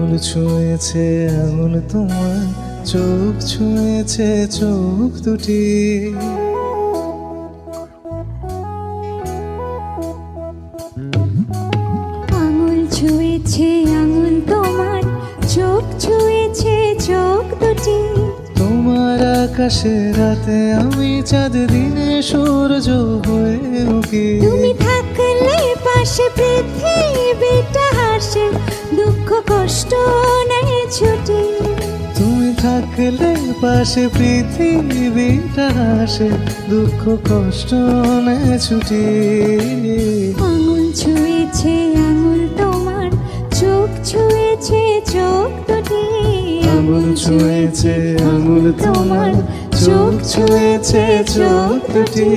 আঙুল ছুঁয়েছে আঙুল তোমার, চোখ ছুঁয়েছে চোখ দুটি। আঙুল ছুঁয়েছে আঙুল তোমার, চোখ ছুঁয়েছে চোখ দুটি। তোমার আকাশে রাতে আমি চাঁদ, দিনে সূর্য হয়ে উঠি। তুমি থাকলে পাশে পৃথিবীটা হাসে, দুঃখ কষ্ট নেই ছুটি। তুমি থাকলে পাশে পৃথিবীটা হাসে, দুঃখ কষ্ট নেয় ছুটি। আঙুল ছুঁয়েছে আঙুল তোমার, চোখ ছুঁয়েছে চোখ দুটি। আঙুল ছুঁয়েছে আঙুল তোমার, চোখ ছুঁয়েছে চোখ দুটি।